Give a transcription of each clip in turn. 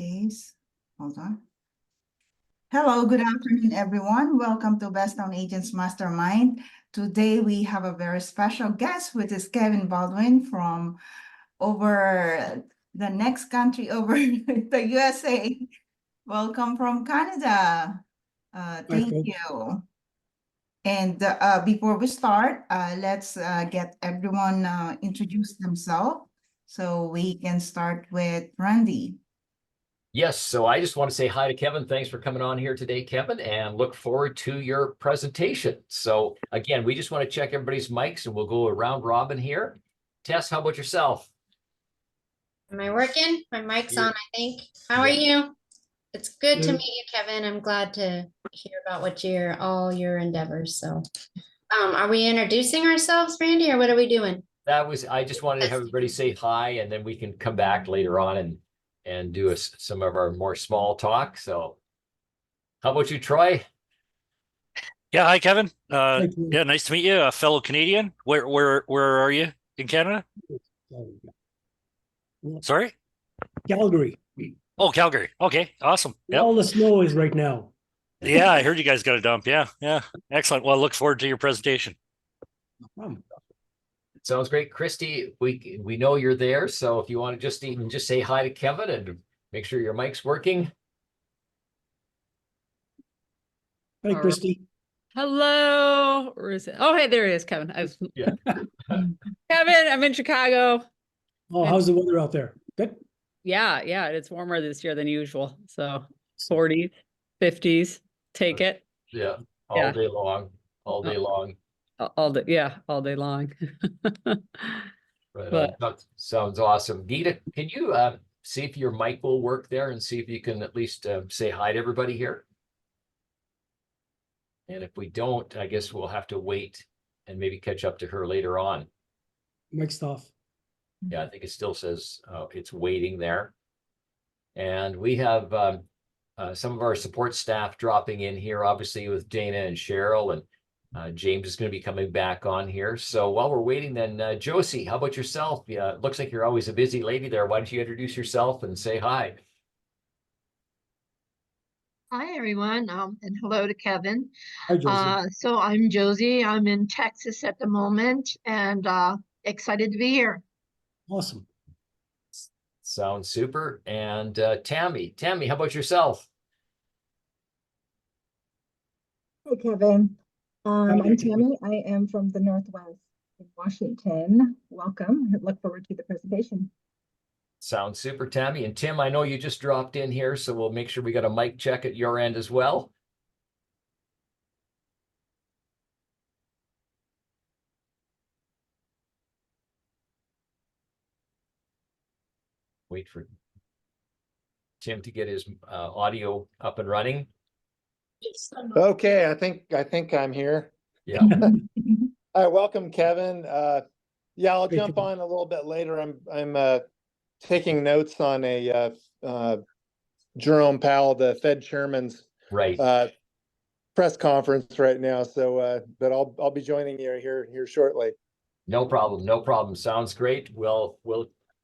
case. Hold on. Hello, good afternoon, everyone. Welcome to Best Known Agents Mastermind. Today, we have a very special guest, which is Kevin Baldwin from over the next country, over the USA. Welcome from Canada. Thank you. And before we start, let's get everyone introduce themselves. So we can start with Randy. Yes, so I just want to say hi to Kevin. Thanks for coming on here today, Kevin, and look forward to your presentation. So again, we just want to check everybody's mics and we'll go around robin here. Tess, how about yourself? Am I working? My mic's on, I think. How are you? It's good to meet you, Kevin. I'm glad to hear about what all your endeavors. So, are we introducing ourselves, Randy, or what are we doing? I just wanted to have everybody say hi, and then we can come back later on and do some of our more small talk. So how about you, Troy? Yeah, hi, Kevin. Yeah, nice to meet you, a fellow Canadian. Where are you in Canada? Sorry? Calgary. Oh, Calgary. Okay, awesome. Yep. All the snow is right now. Yeah, I heard you guys got a dump. Yeah. Excellent. Well, look forward to your presentation. Sounds great. Christy, we know you're there, so if you want to just say hi to Kevin and make sure your mic's working. Hi, Christy. Hello. Where is it? Oh, hey, there it is, Kevin. Yeah. Kevin, I'm in Chicago. Oh, how's the weather out there? Good. Yeah, it's warmer this year than usual. So 40s, 50s, take it. Yeah, all day long. All day, all day long. That sounds awesome. Gita, can you see if your mic will work there and see if you can at least say hi to everybody here? And if we don't, I guess we'll have to wait and maybe catch up to her later on. Mic's off. Yeah, I think it still says it's waiting there. And we have some of our support staff dropping in here, obviously with Dana and Cheryl, and James is going to be coming back on here. So while we're waiting, then Josie, how about yourself? Yeah, it looks like you're always a busy lady there. Why don't you introduce yourself and say hi? Hi, everyone, and hello to Kevin. Hi, Josie. So I'm Josie. I'm in Texas at the moment, and excited to be here. Awesome. Sounds super. And Tammy, how about yourself? Hi, Kevin. I'm Tammy. I am from the Northwest in Washington. Welcome. Look forward to the presentation. Sounds super, Tammy. And Tim, I know you just dropped in here, so we'll make sure we got a mic check at your end as well. Wait for Tim to get his audio up and running. Okay, I think I'm here. Yeah. All right, welcome, Kevin. Yeah, I'll jump on a little bit later. I'm taking notes on a Jerome Powell, the Fed chairman's press conference right now. So, but I'll be joining you here shortly. No problem. Sounds great. We'll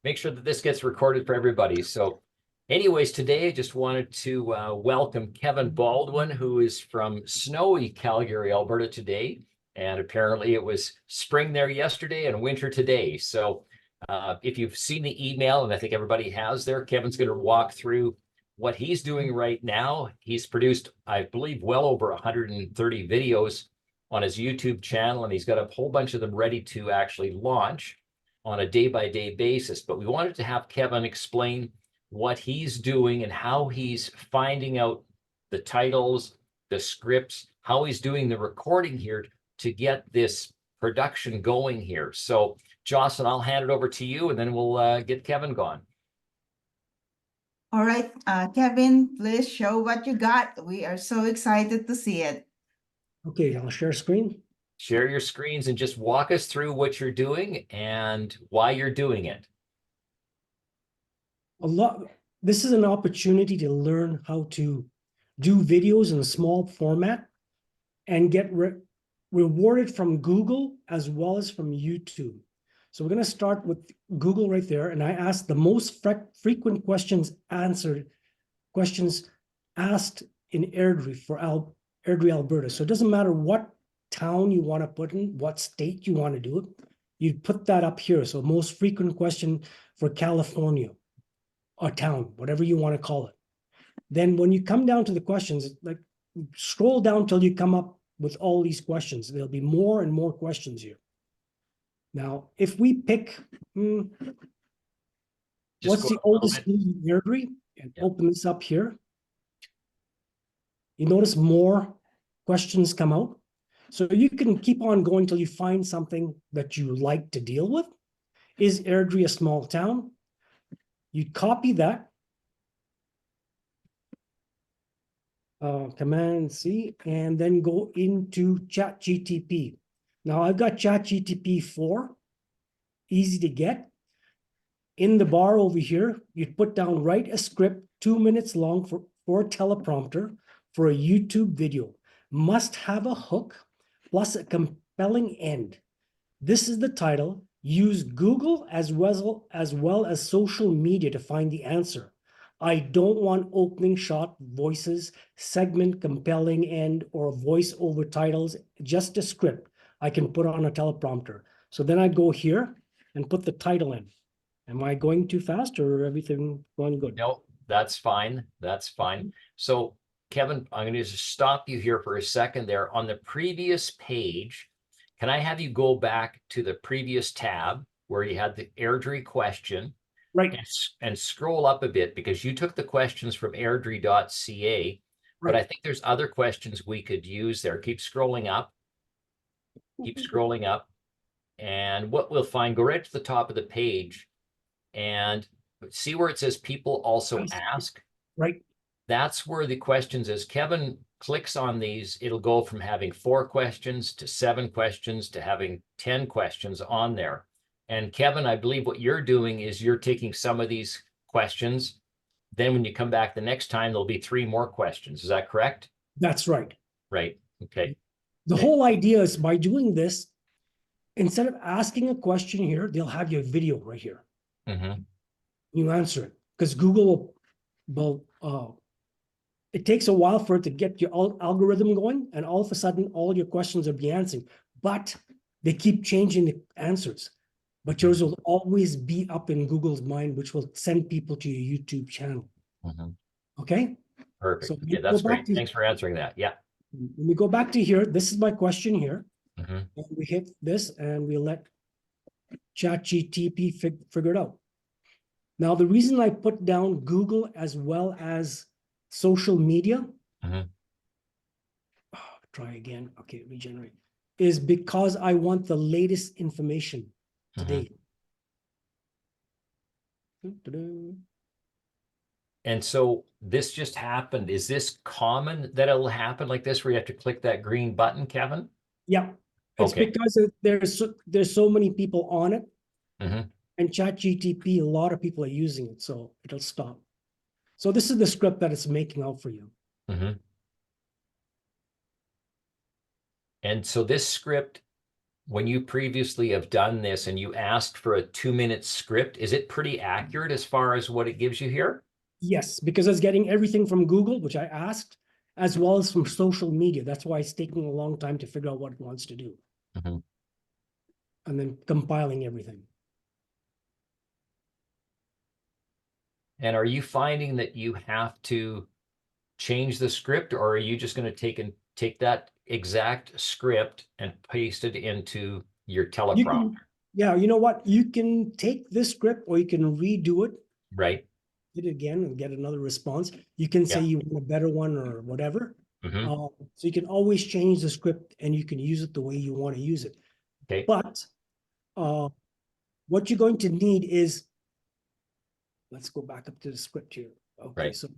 make sure that this gets recorded for everybody. So anyways, today I just wanted to welcome Kevin Baldwin, who is from snowy Calgary, Alberta today. And apparently it was spring there yesterday and winter today. So if you've seen the email, and I think everybody has there, Kevin's going to walk through what he's doing right now. He's produced, I believe, well over 130 videos on his YouTube channel, and he's got a whole bunch of them ready to actually launch on a day-by-day basis. But we wanted to have Kevin explain what he's doing and how he's finding out the titles, the scripts, how he's doing the recording here to get this production going here. So Jocelyn, I'll hand it over to you, and then we'll get Kevin going. All right, Kevin, please show what you got. We are so excited to see it. Okay, I'll share screen. Share your screens and just walk us through what you're doing and why you're doing it. This is an opportunity to learn how to do videos in a small format and get rewarded from Google as well as from YouTube. So we're going to start with Google right there. And I asked the most frequent questions answered questions asked in Airdrie for Airdrie, Alberta. So it doesn't matter what town you want to put in, what state you want to do it. You put that up here. So most frequent question for California or town, whatever you want to call it. Then when you come down to the questions, like scroll down till you come up with all these questions. There'll be more and more questions here. Now, if we pick, Just what's go the up a little oldest bit. in Airdrie? And Yeah. open this up here. You notice more questions come out. So you can keep on going till you find something that you like to deal with. Is Airdrie a small town? You copy that. Command C, and then go into ChatGTP. Now I've got ChatGTP 4, easy to get. In the bar over here, you put down, write a script 2 minutes long for a teleprompter for a YouTube video. Must have a hook plus a compelling end. This is the title. Use Google as well as social media to find the answer. I don't want opening shot voices, segment compelling end, or voice over titles, just a script I can put on a teleprompter. So then I'd go here and put the title in. Am I going too fast or everything going good? No, that's fine. That's fine. So Kevin, I'm going to just stop you here for a second there. On the previous page, can I have you go back to the previous tab where you had the Airdrie question? Right. And scroll up a bit, because you took the questions from airdrie.ca, but I think there's other questions we could use there. Keep scrolling up. Keep scrolling up. And what we'll find, go right to the top of the page and see where it says people also ask. Right. That's where the questions, as Kevin clicks on these, it'll go from having 4 questions to 7 questions to having 10 questions on there. And Kevin, I believe what you're doing is you're taking some of these questions. Then when you come back the next time, there'll be 3 more questions. Is that correct? That's right. Right. Okay. The whole idea is by doing this, instead of asking a question here, they'll have your video right here. Mm-hmm. You answer it because Google will, it takes a while for it to get your algorithm going, and all of a sudden, all your questions are being answered. But they keep changing the answers. But yours will always be up in Google's mind, which will send people to your YouTube channel. Mm-hmm. Okay? Perfect. So Yeah, that's great. Thanks for answering that. Yeah. When we go back to here, this is my question here. Mm-hmm. And we hit this and we let ChatGTP figure it out. Now, the reason I put down Google as well as social media, try again, okay, regenerate, is because I want the latest information today. And so this just happened. Is this common that it'll happen like this where you have to click that green button, Kevin? Yeah, it's Okay. because there's so many people on it, Mm-hmm. and ChatGTP, a lot of people are using it, so it'll stop. So this is the script that it's making out for you. Mm-hmm. And so this script, when you previously have done this and you asked for a 2-minute script, is it pretty accurate as far as what it gives you here? Yes, because it's getting everything from Google, which I asked, as well as from social media. That's why it's taking a long time to figure out what it wants to do. Mm-hmm. And then compiling everything. And are you finding that you have to change the script, or are you just going to take that exact script and paste it into your teleprompter? Yeah, you know what? You can take this script or you can redo it. Right. Hit it again and get another response. You can say you want a better one or whatever. Mm-hmm. So you can always change the script and you can use it the way you want to use it. Okay. But what you're going to need is, let's go back up to the script here. Okay, right. So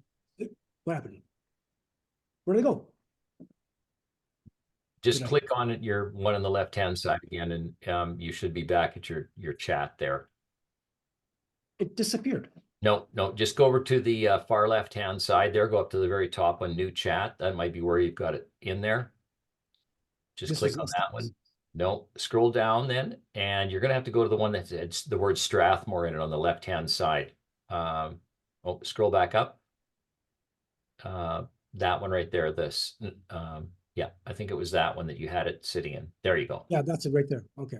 what happened? Where'd it go? Just click on it, your one on the left-hand side again, and you should be back at your chat there. It disappeared. No, just go over to the far left-hand side there, go up to the very top on new chat. That might be where you've got it in there. Just click on that one. No, scroll down then, and you're going to have to go to the one that has the word Strathmore in it on the left-hand side. Scroll back up. that one right there, this, yeah, I think it was that one that you had it sitting in. There you go. Yeah, that's it right there. Okay.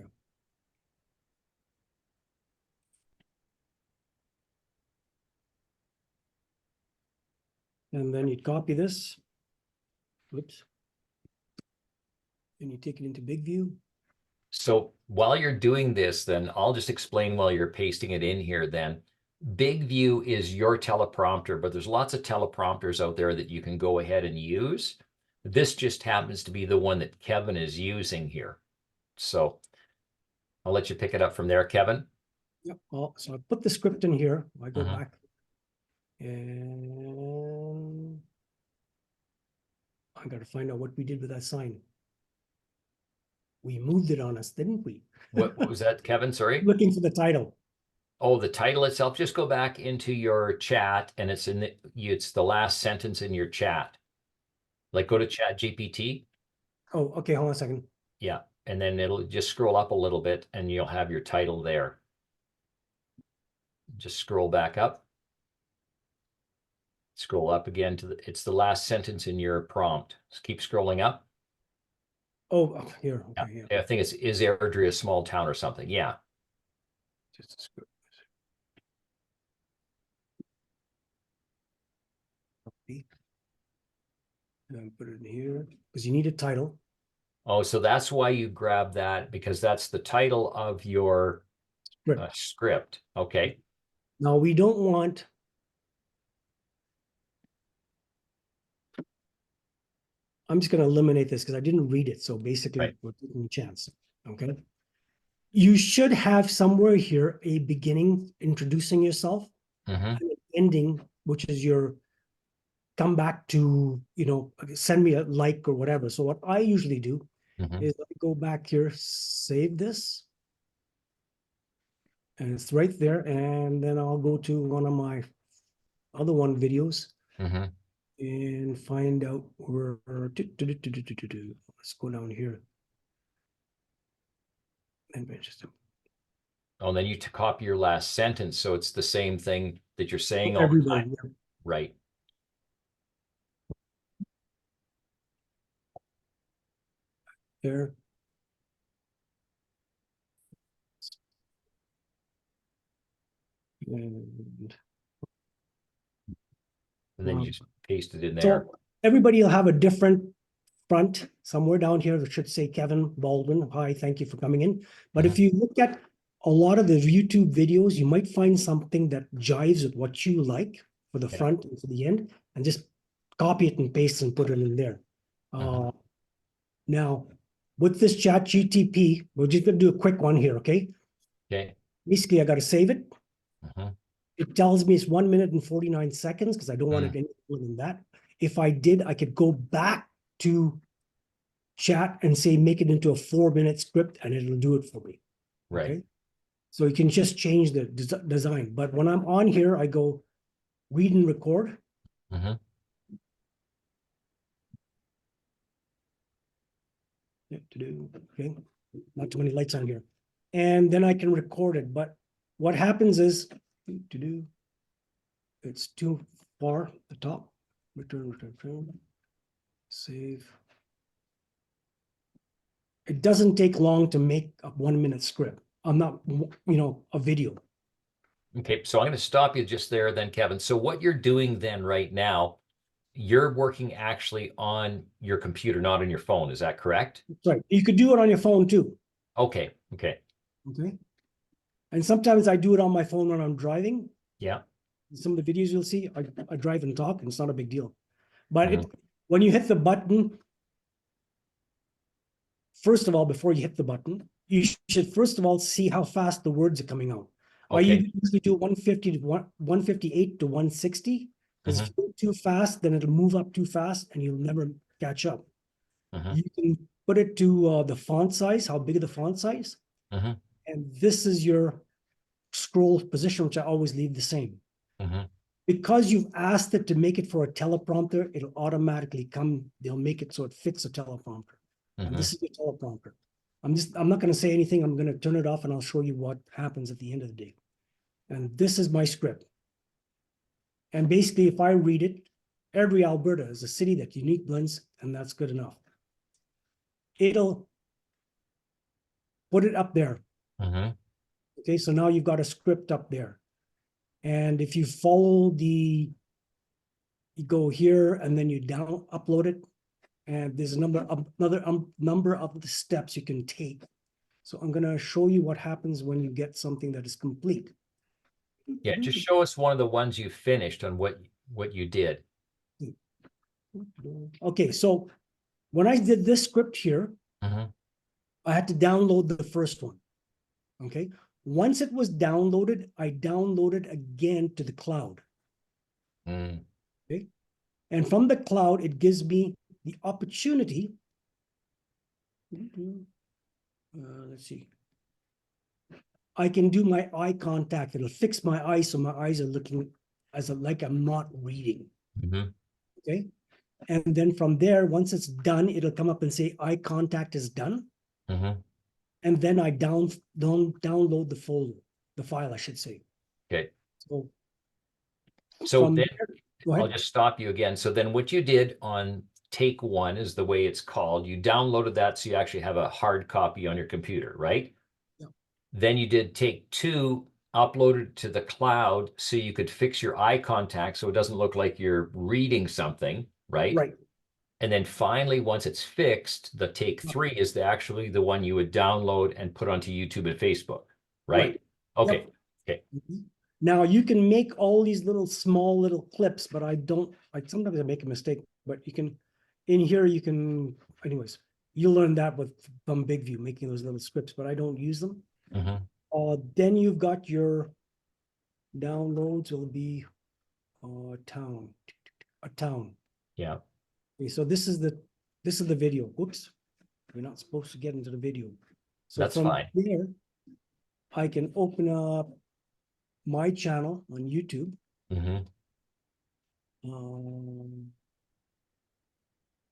And then you copy this. Whoops. And you take it into big view. So while you're doing this, then I'll just explain while you're pasting it in here then. Big View is your teleprompter, but there's lots of teleprompters out there that you can go ahead and use. This just happens to be the one that Kevin is using here. So I'll let you pick it up from there, Kevin. Yep. Well, so I put the script in here. I go Mhm. back and I got to find out what we did with that sign. We moved it on us, didn't we? What was that, Kevin? Sorry. Looking for the title. Oh, the title itself, just go back into your chat and it's in it's the last sentence in your chat. Like go to Chat GPT. Oh, okay. Hold on a second. Yeah. And then it'll just scroll up a little bit and you'll have your title there. Just scroll back up. Scroll up again to it's the last sentence in your prompt. Just keep scrolling up. Oh, here. Okay. Yeah. Yeah. I think it's, is Airdrie a small town or something? Yeah. Just a script. Copy. And put it in here because you need a title. Oh, so that's why you grab that, because that's the title of your Script. script. Okay. Now we don't want. I'm just going to eliminate this because I didn't read it. So basically, Right. we're taking a chance. Okay. You should have somewhere here a beginning introducing yourself, Mhm. and an ending, which is your come back to, send me a like or whatever. So what I usually do Mhm. is I go back here, save this. And it's right there. And then I'll go to one of my other videos Mhm. and find out where. Let's go down here. And just Oh, and then you copy your last sentence, so it's the same thing that you're saying all the everybody. time. Right. There. And And then you just paste it in there. so everybody will have a different front somewhere down here that should say Kevin Baldwin. Hi, thank you for coming in. But if you look at a lot of the YouTube videos, you might find something that jives with what you like for the Yeah. front and for the end, and just copy it and paste and put it in there. Now, with this Chat GTP, we're just going to do a quick one here, okay? Okay. Basically, I got to save it. Mhm. It tells me it's 1 minute and 49 seconds because I don't want it any more than that. If I did, I could go back to chat and say, make it into a 4-minute script and it'll do it for me. Right. Okay. So you can just change the design. But when I'm on here, I go read and record. Mhm. Okay. Not too many lights on here. And then I can record it. But what happens is it's too far at the top. Return. Save. It doesn't take long to make a 1-minute script. I'm not, a video. Okay, so I'm going to stop you just there then, Kevin. So what you're doing then right now, you're working actually on your computer, not on your phone. Is that correct? Right. You could do it on your phone too. Okay. Okay. Okay. And sometimes I do it on my phone when I'm driving. Yeah. Some of the videos you'll see, I drive and talk, and it's not a big deal. But when you hit the button, first of all, before you hit the button, you should first of all see how fast the words are coming out. I usually do 150 to 158 to 160, because if you go too fast, then it'll move up too fast and you'll never catch up. You can put it to the font size, how big of the font size. And this is your scroll position, which I always leave the same. Because you've asked it to make it for a teleprompter, it'll automatically they'll make it so it fits a teleprompter. And this is the teleprompter. I'm not going to say anything. I'm going to turn it off and I'll show you what happens at the end of the day. And this is my script. And basically, if I read it, every Alberta is a city that unique blends, and that's good enough. It'll put it up there. Mhm. Okay, so now you've got a script up there. And if you follow you go here and then you upload it, and there's another number of the steps you can take. So I'm gonna show you what happens when you get something that is complete. Yeah, just show us one of the ones you finished on what you did. Okay, so when I did this script here, Mhm. I had to download the first one. Okay, once it was downloaded, I downloaded again to the cloud. Mm. Okay, and from the cloud, it gives me the opportunity. Let's see. I can do my eye contact. It'll fix my eyes so my eyes are looking like I'm not reading. Mhm. Okay. And then from there, once it's done, it'll come up and say eye contact is done. Mhm. And then I download the file, I should say. Okay. So So then go I'll ahead. just stop you again. So then what you did on take one is the way it's called. You downloaded that so you actually have a hard copy on your computer, right? Yeah. Then you did take two, uploaded to the cloud so you could fix your eye contact so it doesn't look like you're reading something, right? Right. And then finally, once it's fixed, the take three is actually the one you would download and put onto YouTube and Facebook, right? Right. Okay. Yep. Okay. Now you can make all these small little clips, but sometimes I make a mistake, but in here you can, anyways, you learn that from Big View, making those little scripts, but I don't use them. Mhm. Then you've got your downloads will be a town. Yeah. Okay, so this is the video. Whoops, you're not supposed to get into the video. So That's from fine. there, I can open up my channel on YouTube. Mhm.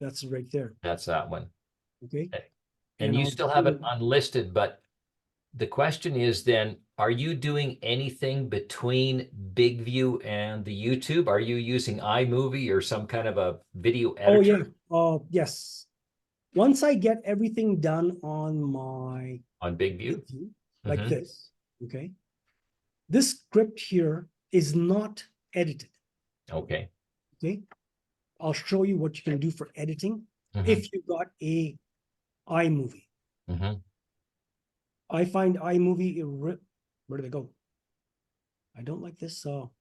That's right there. That's that one. Okay. And you I'll still have it do- unlisted, but the question is then, are you doing anything between Big View and the YouTube? Are you using iMovie or some kind of a video Oh, yeah. editor Yes. Once I get everything done on my on Big View? view, like Mhm. this, okay? This script here is not edited, Okay. okay? I'll show you what you can do for editing Mhm. if you've got a iMovie. Mhm. I find iMovie, where do they go? I don't like this, so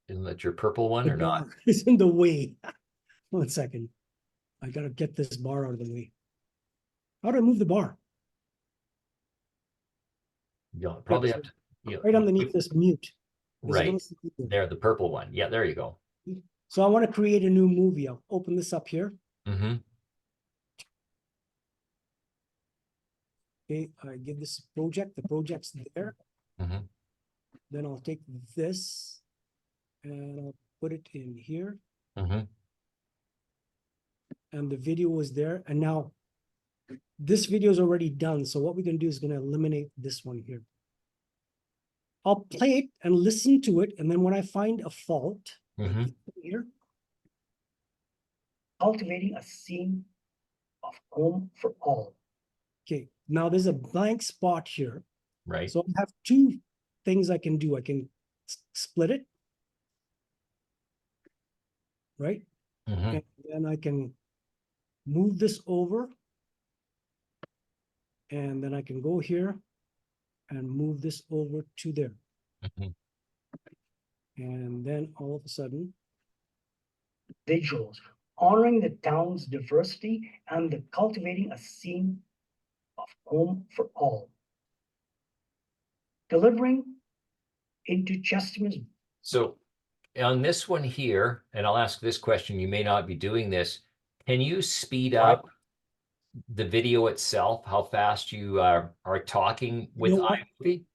Isn't that your purple one the or not? bar is in the way. 1 second. I gotta get this bar out of the way. How do I move the bar? You'll probably have to. Right underneath this mute. There's a Right. little there. There, the purple one. Yeah, there you go. So I want to create a new movie. I'll open this up here. Mhm. Okay, I give this a project. The project's there. Mhm. Then I'll take this and I'll put it in here. Mhm. And the video is there. And now this video is already done. So what we're going to do is going to eliminate this one here. I'll play it and listen to it. And then when I find a fault, like Mhm. this one here, cultivating a scene of home for all. Okay, now there's a blank spot here. Right. So I have two things I can do. I can split it, right? Mhm. And then I can move this over. And then I can go here and move this over to there. Mhm. And then all of a sudden, visuals, honoring the town's diversity and the cultivating a scene of home for all. Delivering into Chesterman's. So on this one here, and I'll ask this question, you may not be doing this. Can you speed up the video itself, how fast you are talking with You know what? iMovie?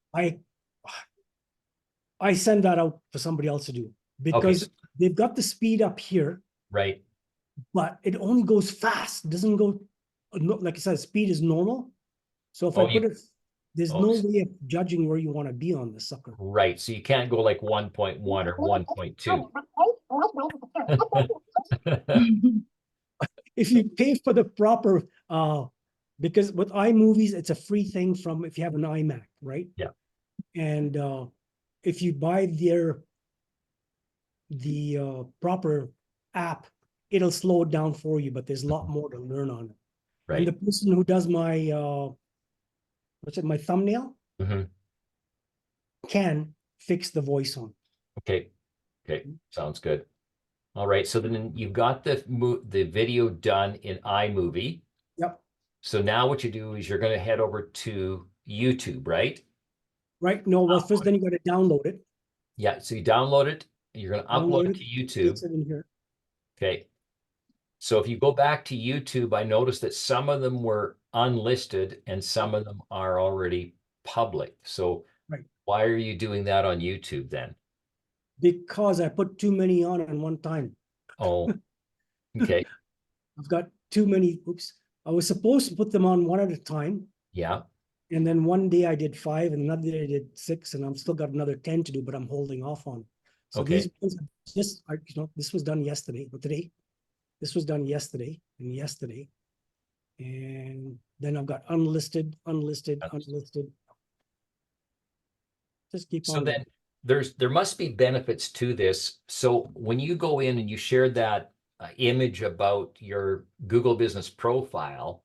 I send that out for somebody else to do because they've got the speed up here, Right. but it only goes fast. It doesn't go, like I said, speed is normal. So if I put it, there's no way of judging where you want to be on this sucker. Right. So you can't go like 1.1 or 1.2. If you pay for the proper, because with iMovies, it's a free thing from if you have an iMac, right? Yeah. And if you buy the proper app, it'll slow it down for you, but there's a lot more to learn on it. And the Right. person who does my my thumbnail Mhm. can fix the voice on. Okay. Okay. Sounds good. All right. So then you've got the video done in iMovie. Yep. So now what you do is you're going to head over to YouTube, right? Right? No, well, first then you got to download it. Yeah. So you download it. You're going to upload it to YouTube. It's in here. Okay. So if you go back to YouTube, I noticed that some of them were unlisted and some of them are already public. So Right. why are you doing that on YouTube then? Because I put too many on at one time. Oh, okay. I've got too many. Oops. I was supposed to put them on one at a time. Yeah. And then one day I did 5 and another day I did 6 and I'm still got another 10 to do, but I'm holding off on. So Okay. these ones just, this was done yesterday, but today, this was done yesterday and yesterday. And then I've got unlisted. Just keep So on. then there must be benefits to this. So when you go in and you share that image about your Google business profile,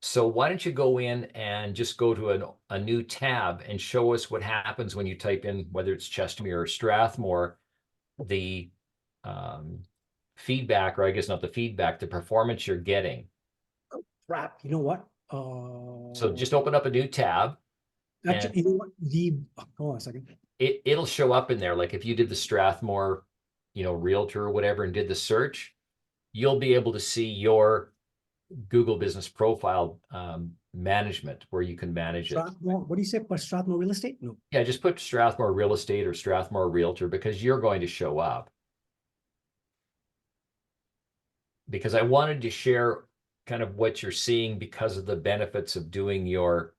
so why don't you go in and just go to a new tab and show us what happens when you type in, whether it's Chestermere or Strathmore, the feedback, or I guess not the feedback, the performance you're getting. Crap, you know what? So just open up a new tab. Actually, you know what? Hold on a second. It'll show up in there. Like if you did the Strathmore, realtor or whatever and did the search, you'll be able to see your Google business profile management where you can manage it. Strathmore, what do you say? Strathmore real estate? No. Yeah, just put Strathmore real estate or Strathmore realtor because you're going to show up. Because I wanted to share kind of what you're seeing because of the benefits of doing your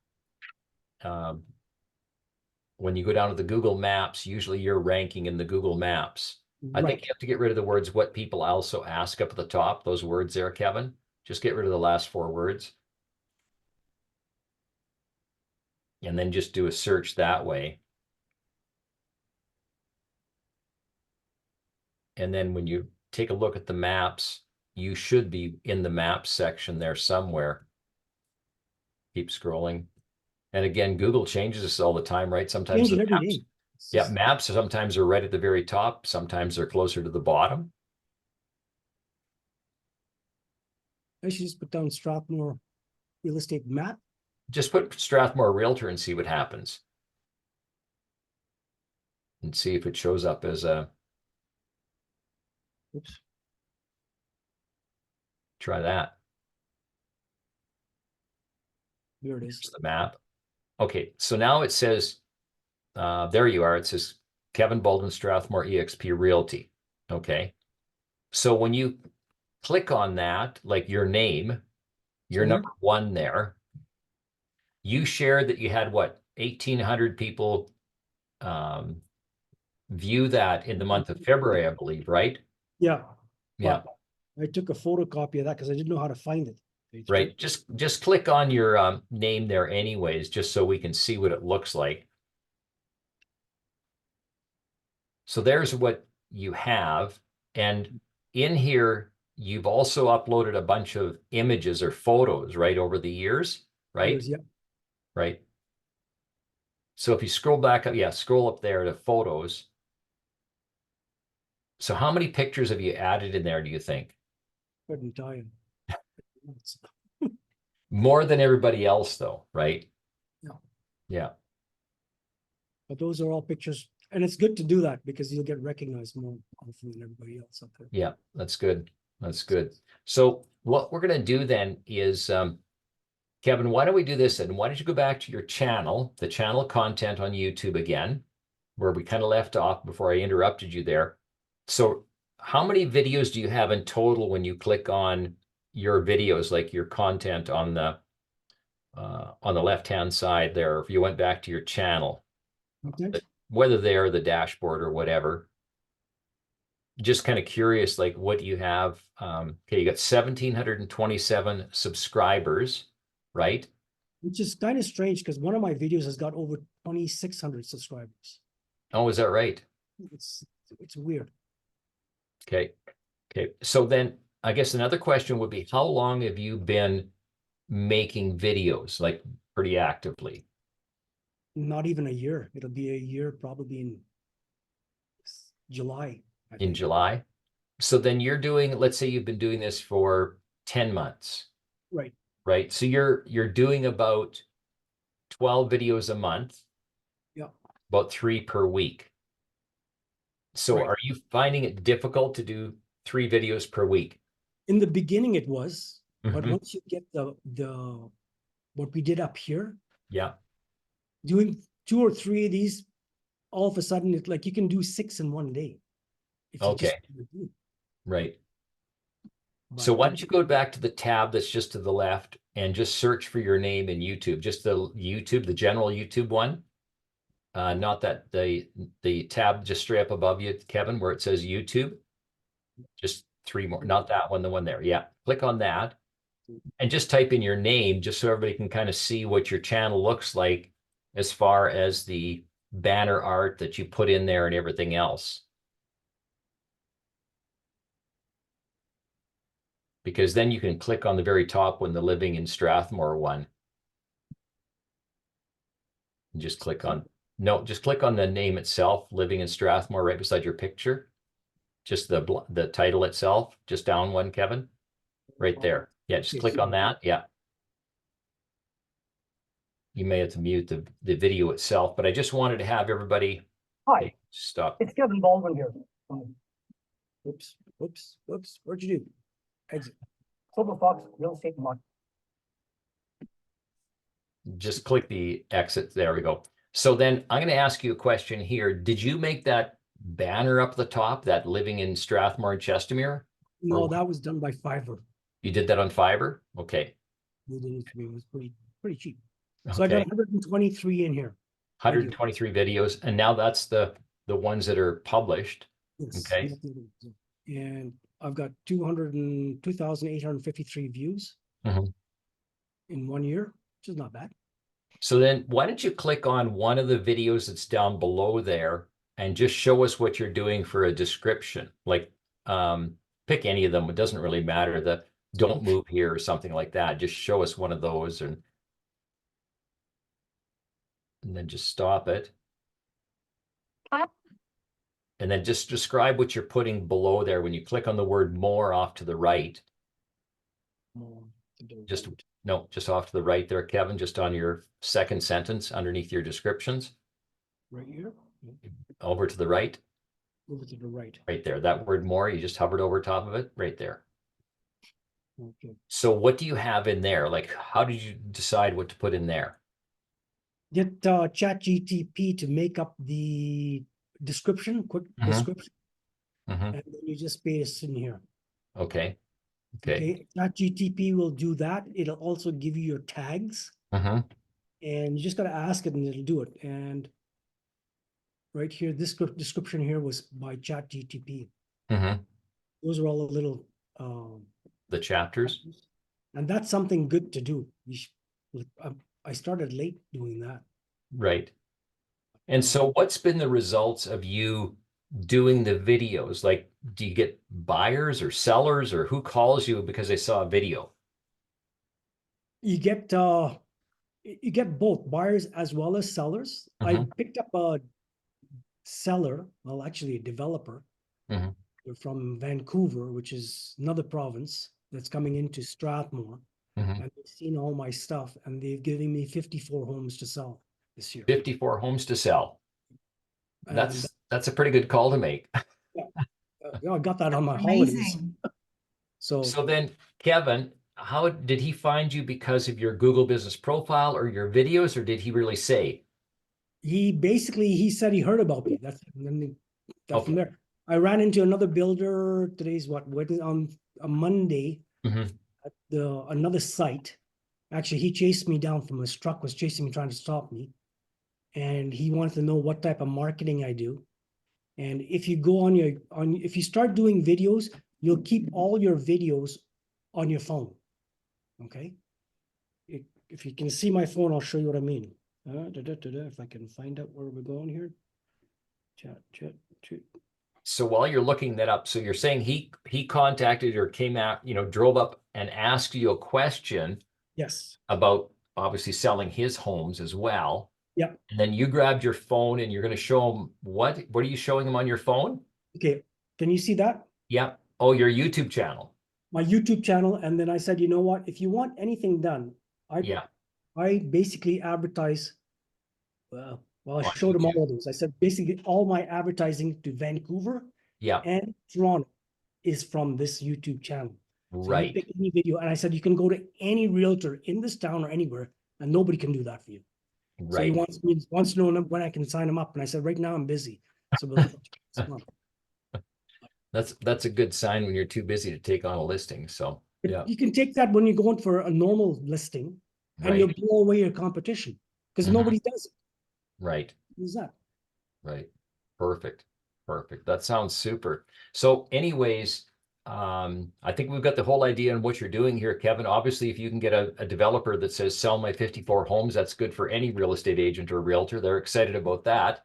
when you go down to the Google Maps, usually you're ranking in the Google Maps. I think you have to get rid of the words what people also ask up at the top, those words there, Kevin. Just get rid of the last 4 words. And then just do a search that way. And then when you take a look at the maps, you should be in the maps section there somewhere. Keep scrolling. And again, Google changes this all the time, right? Sometimes Change it every day. Yeah, maps sometimes are right at the very top. Sometimes they're closer to the bottom. I should just put down Strathmore real estate map. Just put Strathmore Realtor and see what happens. And see if it shows up as a. Oops. Try that. There it is. Here's the map. Okay, so now it says, there you are. It says Kevin Baldwin Strathmore eXp Realty. Okay. So when you click on that, like your name, you're number 1 there. You shared that you had what, 1,800 people view that in the month of February, I believe, right? Yeah. Yeah. I took a photocopy of that because I didn't know how to find it. Right. Just click on your name there anyways, just so we can see what it looks like. So there's what you have. And in here, you've also uploaded a bunch of images or photos, right, over the years, right? Yeah. Right. So if you scroll back up, scroll up there to photos. So how many pictures have you added in there, do you think? Couldn't tell you. More than everybody else, though, right? Yeah. Yeah. But those are all pictures. And it's good to do that because you'll get recognized more often than everybody else up there. Yeah, that's good. That's good. So what we're going to do then is, Kevin, why don't we do this? And why don't you go back to your channel, the channel content on YouTube again, where we kind of left off before I interrupted you there. So how many videos do you have in total when you click on your videos, like your content on the left-hand side there, if you went back to your channel, Okay. whether they are the dashboard or whatever? just kind of curious, like what do you have? Okay, you got 1,727 subscribers, right? Which is kind of strange because one of my videos has got over 2,600 subscribers. Oh, is that right? It's weird. Okay. Okay. So then I guess another question would be, how long have you been making videos, like pretty actively? Not even a year. It'll be a year probably in July. I In think. July? So then you're doing, let's say you've been doing this for 10 months, Right. right? So you're doing about 12 videos a month, Yeah. about 3 per week. So Right. are you finding it difficult to do 3 videos per week? In the beginning it was, but Mhm. once you get the what we did up here, Yeah. doing 2 or 3 of these, all of a sudden it's like you can do 6 in one day. If you just Okay. do it. Right. But So why don't you go back to the tab that's just to the left and just search for your name in YouTube, just the YouTube, the general YouTube one. Not that the tab just straight up above you, Kevin, where it says YouTube. Just 3 more, not that one, the one there. Yeah, click on that and just type in your name just so everybody can kind of see what your channel looks like as far as the banner art that you put in there and everything else. Because then you can click on the very top one, the Living in Strathmore one. And just click on, no, just click on the name itself, Living in Strathmore, right beside your picture. Just the title itself, just down one, Kevin. Right there. Yeah, just click on that. Yeah. You may have to mute the video itself, but I just wanted to have everybody. Hi, stop. it's Kevin Baldwin here. Oops. What'd you do? Exit. Silver Fox Real Estate Market. Just click the exit. There we go. So then I'm going to ask you a question here. Did you make that banner up the top, that Living in Strathmore and Chestermere? No, Or- that was done by Fiverr. You did that on Fiverr? Okay. It was pretty cheap. So I Okay. got 123 in here. 123 videos. And now that's the ones that are published. Yes. Okay. And I've got 2,853 views Mhm. in 1 year, which is not bad. So then why don't you click on one of the videos that's down below there and just show us what you're doing for a description. Like pick any of them. It doesn't really matter. The don't move here or something like that. Just show us one of those and then just stop it. And then just describe what you're putting below there when you click on the word more off to the right. Just off to the right there, Kevin, just on your second sentence underneath your descriptions. Right here. Over to the right. Over to the right. Right there. That word more, you just hovered over top of it right there. Okay. So what do you have in there? Like, how did you decide what to put in there? Get ChatGTP to make up the description, quick description, and then you just paste in here. Okay. Okay. ChatGTP will do that. It'll also give you your tags, and you just gotta ask it, and it'll do it. And right here, this description here was by ChatGTP. Those are all the little the chapters. And that's something good to do. I started late doing that. Right. And so what's been the results of you doing the videos? Like, do you get buyers or sellers, or who calls you because they saw a video? You get both buyers as well as sellers. I picked up a seller, well, actually a developer. They're from Vancouver, which is another province that's coming into Strathmore. And they've seen all my stuff, and they've given me 54 homes to sell this year. 54 homes to sell. And That's a pretty good call to make. yeah, I got that on my holidays. So then, Kevin, how did he find you? Because of your Google business profile or your videos, or did he really say? He said he heard about me. That's and then from there. I ran into another builder. Today's on a Monday at another site. Actually, he chased me down from his truck, was chasing me, trying to stop me. And he wanted to know what type of marketing I do. And if you go on if you start doing videos, you'll keep all your videos on your phone. Okay. If you can see my phone, I'll show you what I mean. If I can find out where we're going here. Chat. So while you're looking that up, so you're saying he contacted or came out, drove up and asked you a question Yes. about obviously selling his homes as well. Yeah. And then you grabbed your phone and you're going to show him what are you showing him on your phone? Okay. Can you see that? Yeah. Oh, your YouTube channel. My YouTube channel. And then I said, you know what? If you want anything done, I basically advertise. Well, I On showed him YouTube. all of those. I said basically all my advertising to Vancouver Yeah. and Toronto is from this YouTube channel. So you Right. pick any video, and I said you can go to any realtor in this town or anywhere, and nobody can do that for you. So he Right. wants to know when I can sign him up, and I said right now I'm busy. So we'll That's a good sign when you're too busy to take on a listing. So yeah. You can take that when you're going for a normal listing, and you'll blow away your competition because nobody does it. Right. Who's that? Right. Perfect. That sounds super. So anyways, I think we've got the whole idea on what you're doing here, Kevin. Obviously, if you can get a developer that says sell my 54 homes, that's good for any real estate agent or realtor. They're excited about that.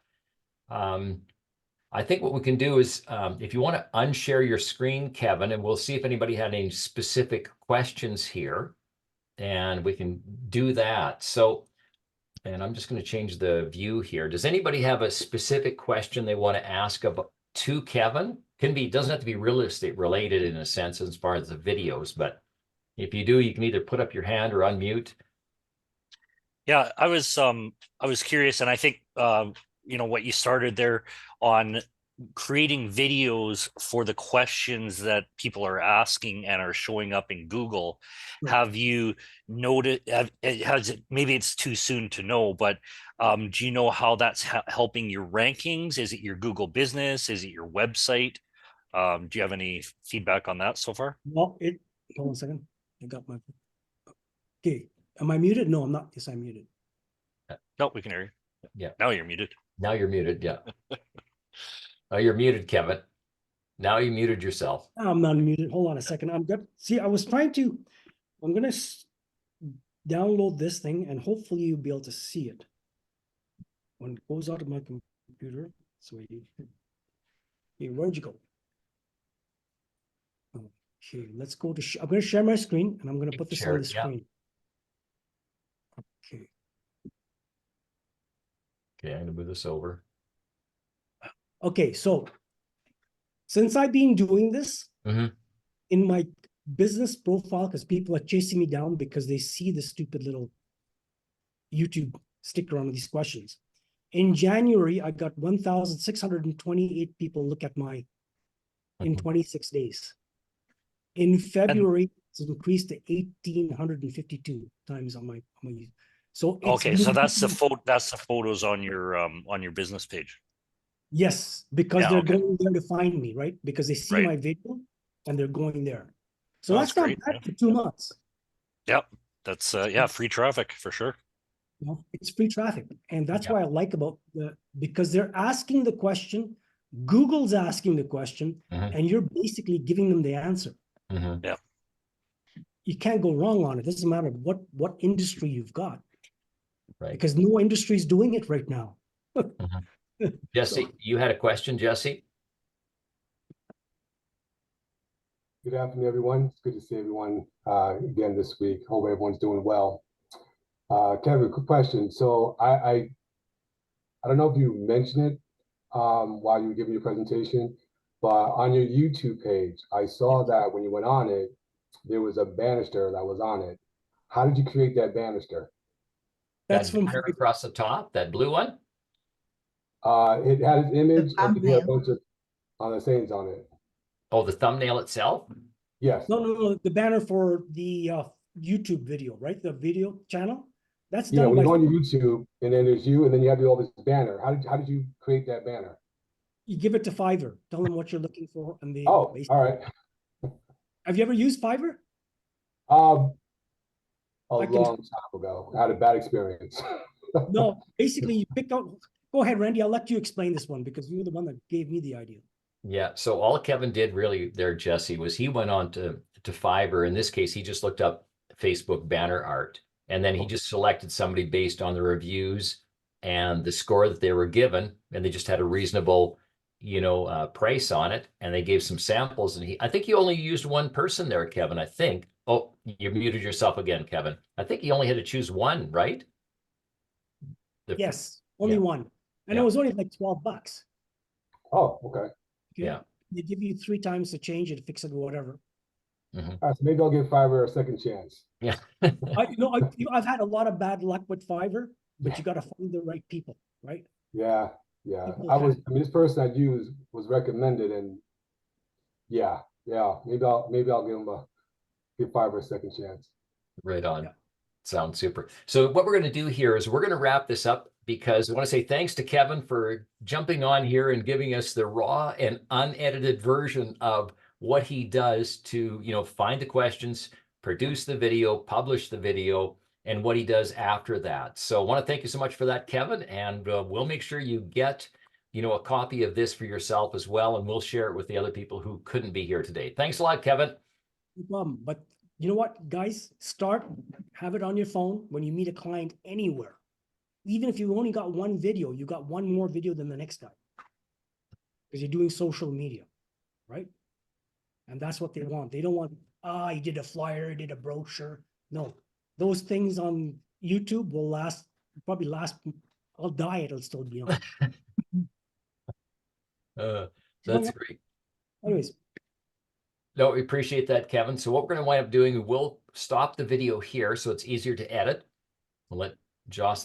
I think what we can do is, if you want to unshare your screen, Kevin, and we'll see if anybody had any specific questions here, and we can do that. So, and I'm just going to change the view here. Does anybody have a specific question they want to ask to Kevin? Doesn't have to be real estate related in a sense as far as the videos, but if you do, you can either put up your hand or unmute. Yeah, I was curious, and I think what you started there on creating videos for the questions that people are asking and are showing up in Google. Have you noted, maybe it's too soon to know, but do you know how that's helping your rankings? Is it your Google business? Is it your website? Do you have any feedback on that so far? Well, hold on a second. I got my, okay. Am I muted? No, I'm not. Yes, I'm muted. No, we can hear you. Yeah. Now you're muted. Now you're muted. Yeah. Oh, you're muted, Kevin. Now you muted yourself. I'm not muted. Hold on a second. I'm good. See, I'm going to download this thing and hopefully you'll be able to see it when it goes out of my computer. So hey, where'd you go? Okay, let's go to, I'm going to share my screen and I'm going to put this on the screen. Okay. Okay, I'm going to move this over. Okay, so since I've been doing this in my business profile, because people are chasing me down because they see the stupid little YouTube sticker on these questions. In January, I got 1,628 people look at my in 26 days. In February, it's increased to 1,852 times on my so it's okay, so that's the photos on your business page. Yes, because they're going there to find me, right? Because they see my video and they're going there. So that's not bad for 2 months. Yep. That's free traffic for sure. No, it's free traffic. And that's why I like about because they're asking the question, Google's asking the question, and you're basically giving them the answer. Yeah. You can't go wrong on it. It doesn't matter what industry you've got. Right. Because no industry is doing it right now. Jesse, you had a question, Jesse? Good afternoon, everyone. It's good to see everyone again this week. Hope everyone's doing well. Kevin, quick question. So I don't know if you mentioned it while you were giving your presentation, but on your YouTube page, I saw that when you went on it, there was a banister that was on it. How did you create that banister? That's from across the top, that blue one? It had an image and it had a bunch of sayings on it. Oh, the thumbnail itself? Yes. No, the banner for the YouTube video, right? The video channel. That's done when you go on your YouTube and then there's you and then you have all this banner. How did you create that banner? You give it to Fiverr. Tell them what you're looking for, and they. Oh, all right. Have you ever used Fiverr? A long time ago. I had a bad experience. No, basically you pick out. Go ahead, Randy. I'll let you explain this one because you're the one that gave me the idea. Yeah, so all Kevin did really there, Jesse, was he went on to Fiverr. In this case, he just looked up Facebook banner art, and then he just selected somebody based on the reviews and the score that they were given, and they just had a reasonable, price on it, and they gave some samples. And I think he only used one person there, Kevin. I think. Oh, you muted yourself again, Kevin. I think he only had to choose one, right? Yes, only yeah. one, and Yeah. it was only like $12. Oh, okay. Okay? Yeah. They give you 3 times to change it, fix it, whatever. All right, so maybe I'll give Fiverr a second chance. Yeah. I've had a lot of bad luck with Fiverr, but you got to find the right people, right? Yeah. People This person I used was recommended, and yeah. Maybe I'll give Fiverr a second chance. Right on. Yeah. Sounds super. So what we're going to do here is we're going to wrap this up because I want to say thanks to Kevin for jumping on here and giving us the raw and unedited version of what he does to, find the questions, produce the video, publish the video, and what he does after that. So I want to thank you so much for that, Kevin, and we'll make sure you get, a copy of this for yourself as well, and we'll share it with the other people who couldn't be here today. Thanks a lot, Kevin. No problem. But you know what, guys? Have it on your phone when you meet a client anywhere. Even if you only got one video, you got one more video than the next guy. Because you're doing social media, right? And that's what they want. They don't want, he did a flyer, he did a brochure. No, those things on YouTube will probably last, I'll die, it'll still be on. That's great. Anyways. No, we appreciate that, Kevin. So what we're going to wind up doing, we'll stop the video here so it's easier to edit. We'll let Jocelyn